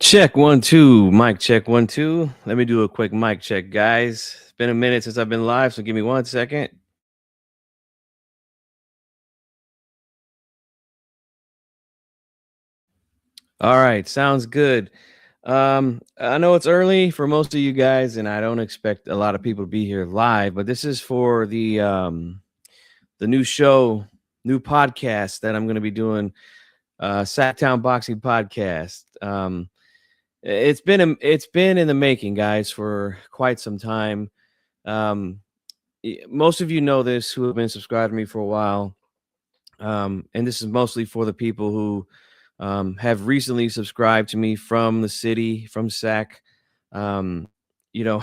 Check 1 2, mic check 1 2. Let me do a quick mic check, guys. It's been a minute since I've been live, so give me 1 second. All right, sounds good. I know it's early for most of you guys, and I don't expect a lot of people to be here live, but this is for the new show, new podcast that I'm going to be doing, Sacktown Boxing Podcast. It's been in the making, guys, for quite some time. Um, Most of you know this who have been subscribed to me for a while. And this is mostly for the people who have recently subscribed to me from the city, from SAC. Um, you know,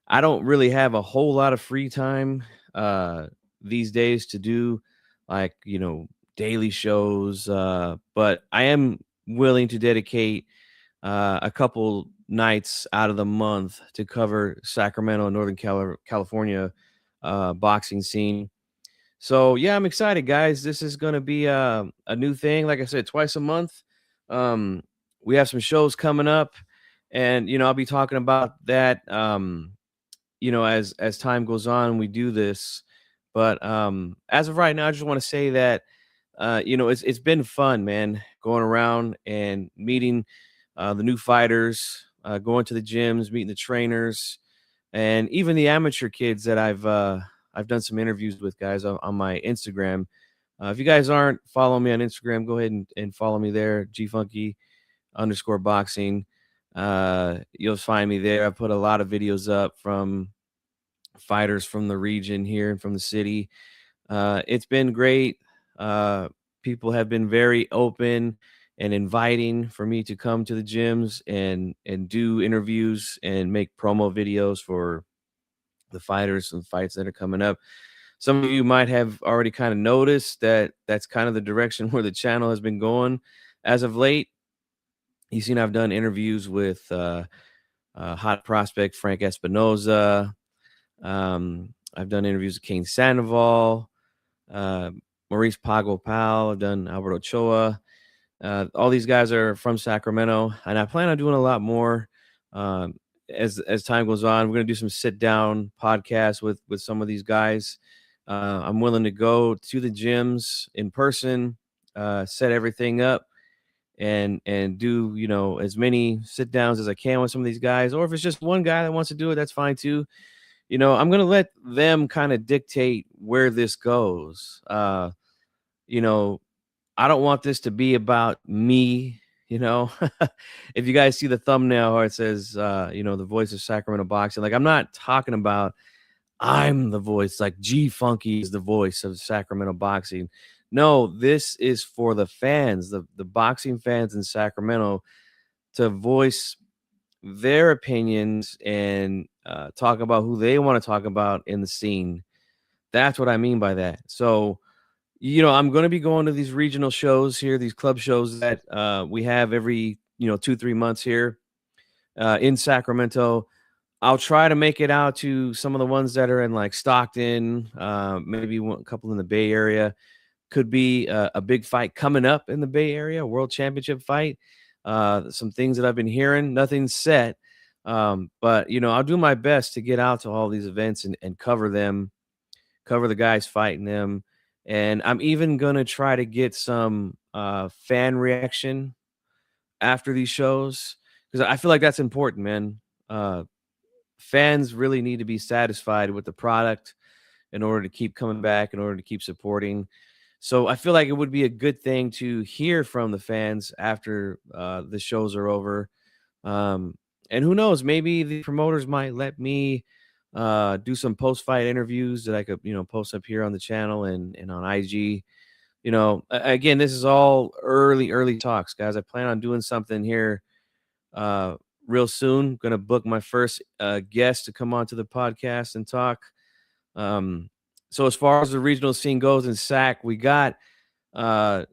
I don't really have a whole lot of free time uh, these days to do like, daily shows, but I am willing to dedicate a couple nights out of the month to cover Sacramento and Northern California boxing scene. So yeah, I'm excited, guys. This is going to be a new thing. Like I said, twice a month. Um, we have some shows coming up, and I'll be talking about that. As time goes on, we do this. But as of right now, I just want to say that it's been fun, man, going around and meeting the new fighters, going to the gyms, meeting the trainers, and even the amateur kids that I've done some interviews with, guys, on my Instagram. If you guys aren't following me on Instagram, go ahead and follow me there, gfunky_boxing. You'll find me there. I put a lot of videos up from fighters from the region here and from the city. It's been great. Uh, People have been very open and inviting for me to come to the gyms and do interviews and make promo videos for the fighters and fights that are coming up. Some of you might have already kind of noticed that that's kind of the direction where the channel has been going as of late. You've seen I've done interviews with hot prospect Frank Espinoza. I've done interviews with Kane Sandoval, uh, Maurice Pago Pal. I've done Albert Ochoa. All these guys are from Sacramento, and I plan on doing a lot more as time goes on. We're gonna do some sit down podcasts with some of these guys. I'm willing to go to the gyms in person, set everything up, and do as many sit downs as I can with some of these guys. Or if it's just one guy that wants to do it, that's fine too. I'm gonna let them kind of dictate where this goes. You know, I don't want this to be about me, you know. If you guys see the thumbnail where it says the voice of Sacramento boxing, like, I'm not talking about I'm the voice, like G Funky is the voice of Sacramento boxing. No, this is for the fans, the boxing fans in Sacramento, to voice their opinions and talk about who they want to talk about in the scene. That's what I mean by that. So, I'm going to be going to these regional shows here, these club shows that we have every 2 3 months here in Sacramento. I'll try to make it out to some of the ones that are in like Stockton, maybe a couple in the Bay Area. Could be a big fight coming up in the Bay Area, a world championship fight. Some things that I've been hearing, nothing's set. But I'll do my best to get out to all these events and cover them, cover the guys fighting them. And I'm even gonna try to get some fan reaction after these shows, because I feel like that's important, man. Fans really need to be satisfied with the product in order to keep coming back, in order to keep supporting. So I feel like it would be a good thing to hear from the fans after the shows are over. Um, and who knows, maybe the promoters might let me do some post-fight interviews that I could, post up here on the channel and on IG. Again, this is all early talks, guys. I plan on doing something here uh, real soon. Going to book my first guest to come onto the podcast and talk. Um, so as far as the regional scene goes in SAC, we got uh,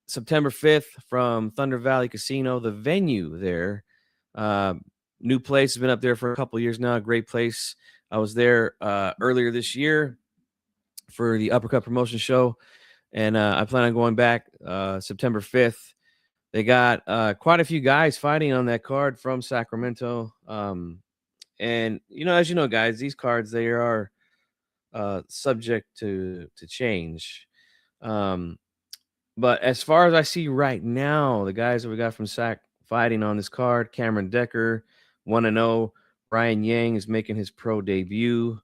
September 5th from Thunder Valley Casino, the venue there. Uh, New place, has been up there for a couple years now. Great place. I was there earlier this year for the Uppercut Promotion Show, and I plan on going back September 5th. They got quite a few guys fighting on that card from Sacramento. And as you know, guys, these cards they are subject to change. Um, but as far as I see right now, the guys that we got from Sac fighting on this card, Cameron Decker, 1-0. Ryan Yang is making his pro debut.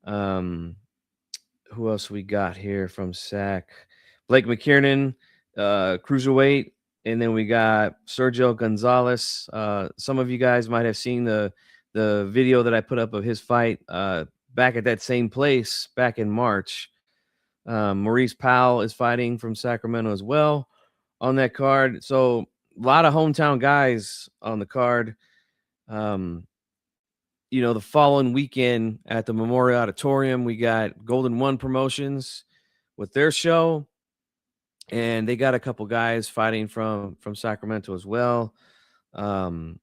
Um, who else we got here from Sac? Blake McKiernan, cruiserweight, and then we got Sergio Gonzalez. Some of you guys might have seen the video that I put up of his fight back at that same place back in March. Maurice Powell is fighting from Sacramento as well on that card. So a lot of hometown guys on the card. Um, the following weekend at the Memorial Auditorium, we got Golden One Promotions with their show, and they got a couple guys fighting from Sacramento as well. Um,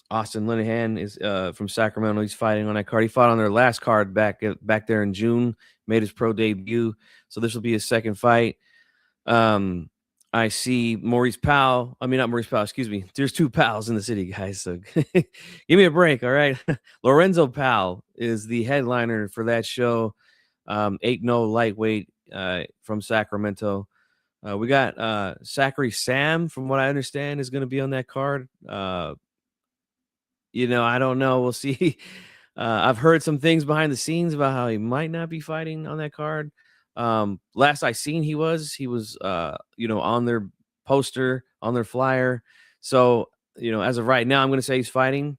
Austin Linehan is from Sacramento. He's fighting on that card. He fought on their last card back there in June, made his pro debut. So this will be his second fight. Um, I see Maurice Powell. I mean, not Maurice Powell, excuse me. There's two Powells in the city, guys. So give me a break, all right? Lorenzo Powell is the headliner for that show. 8-0 lightweight from Sacramento. We got Zachary Sam, from what I understand, is going to be on that card. I don't know. We'll see. I've heard some things behind the scenes about how he might not be fighting on that card. Last I seen, he was on their poster, on their flyer. So, as of right now, I'm going to say he's fighting.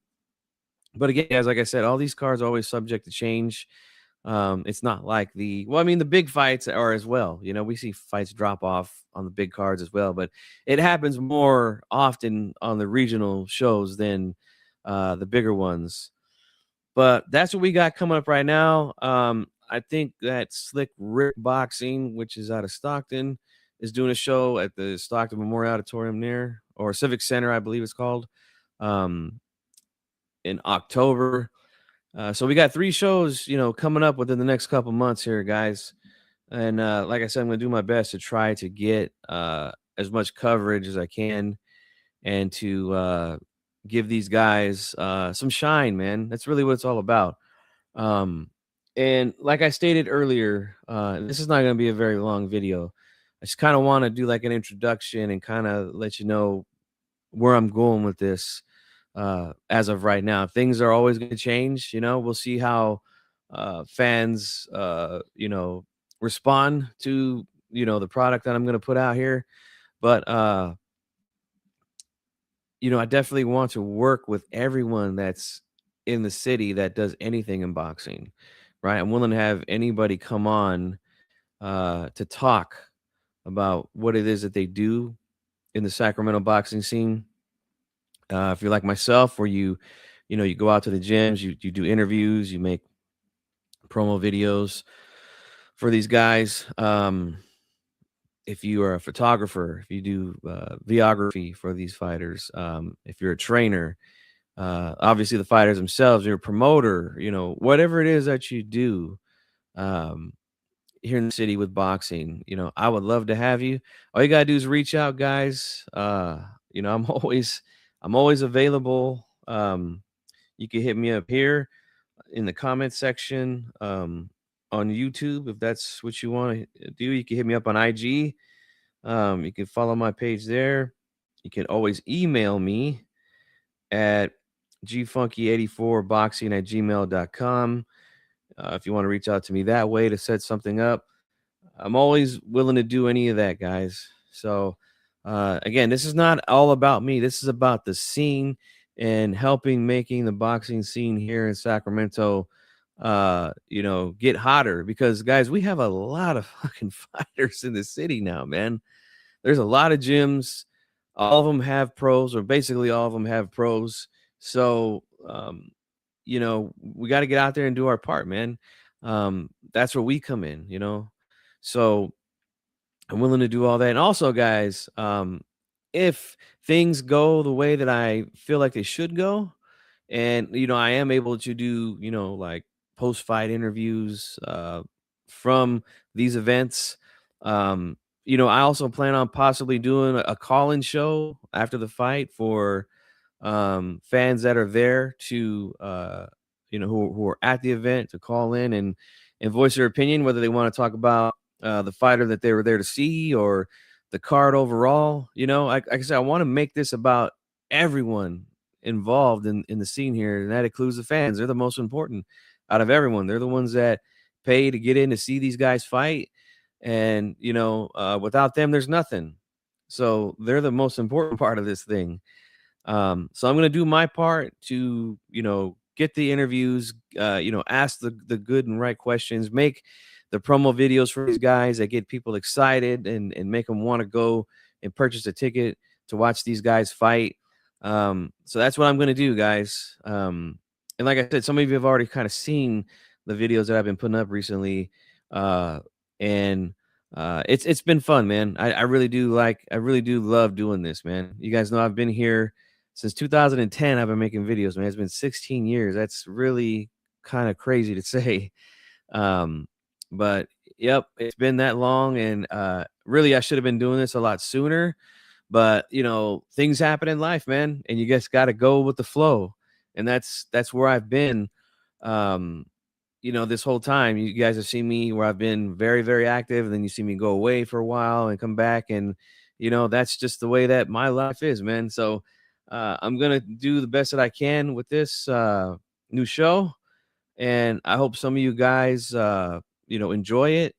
But again, guys, like I said, all these cards are always subject to change. It's not like the big fights are as well. We see fights drop off on the big cards as well, but it happens more often on the regional shows than the bigger ones. But that's what we got coming up right now. I think that Slick Rick Boxing, which is out of Stockton, is doing a show at the Stockton Memorial Auditorium or Civic Center, I believe it's called, in October. So we got 3 shows, coming up within the next couple months here, guys. And like I said, I'm going to do my best to try to get as much coverage as I can and to give these guys some shine, man. That's really what it's all about. And like I stated earlier, this is not going to be a very long video. I just kind of want to do like an introduction and kind of let you know where I'm going with this as of right now. Things are always going to change. We'll see how fans, respond to, the product that I'm going to put out here. But, I definitely want to work with everyone that's in the city that does anything in boxing, right? I'm willing to have anybody come on to talk about what it is that they do in the Sacramento boxing scene. If you're like myself, where you go out to the gyms, you do interviews, you make promo videos for these guys. If you are a photographer, if you do videography for these fighters, if you're a trainer, obviously the fighters themselves, you're a promoter, whatever it is that you do here in the city with boxing, I would love to have you. All you gotta do is reach out, guys. I'm always available. You can hit me up here in the comment section on YouTube if that's what you want to do. You can hit me up on IG. You can follow my page there. You can always email me at gfunky84boxing@gmail.com if you want to reach out to me that way to set something up. I'm always willing to do any of that, guys. So, again, this is not all about me. This is about the scene and helping making the boxing scene here in Sacramento, get hotter. Because, guys, we have a lot of fucking fighters in the city now, man. There's a lot of gyms. All of them have pros, or basically all of them have pros. So, we got to get out there and do our part, man. That's where we come in. So I'm willing to do all that. And also, guys, if things go the way that I feel like they should go, and I am able to do, like post-fight interviews from these events, I also plan on possibly doing a call-in show after the fight for fans that are there to who are at the event to call in and voice their opinion, whether they want to talk about the fighter that they were there to see or the card overall. Like I said, I want to make this about everyone involved in the scene here, and that includes the fans. They're the most important out of everyone. They're the ones that pay to get in to see these guys fight, and without them, there's nothing. So they're the most important part of this thing. So I'm gonna do my part to, get the interviews, ask the good and right questions, make the promo videos for these guys that get people excited and make them want to go and purchase a ticket to watch these guys fight. So that's what I'm gonna do, guys. And like I said, some of you have already kind of seen the videos that I've been putting up recently. Uh, and it's been fun, man. I really do love doing this, man. You guys know I've been here since 2010. I've been making videos, man. It's been 16 years. That's really kind of crazy to say. Um, but yep, it's been that long, and really I should have been doing this a lot sooner. But things happen in life, man, and you just got to go with the flow. And that's where I've been. Um, this whole time you guys have seen me where I've been very, very active, and then you see me go away for a while and come back, and that's just the way that my life is, man. So I'm gonna do the best that I can with this new show, and I hope some of you guys enjoy it.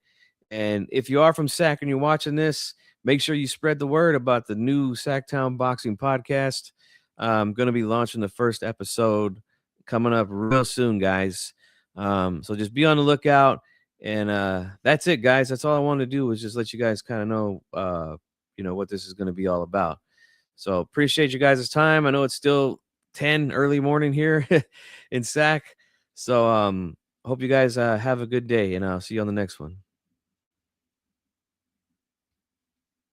And if you are from Sac and you're watching this, make sure you spread the word about the new Sacktown Boxing Podcast. I'm going to be launching the first episode coming up real soon, guys. So just be on the lookout. And that's it, guys. That's all I wanted to do was just let you guys kind of know, what this is going to be all about. So appreciate you guys' time. I know it's still 10 early morning here in Sac. So hope you guys have a good day, and I'll see you on the next one.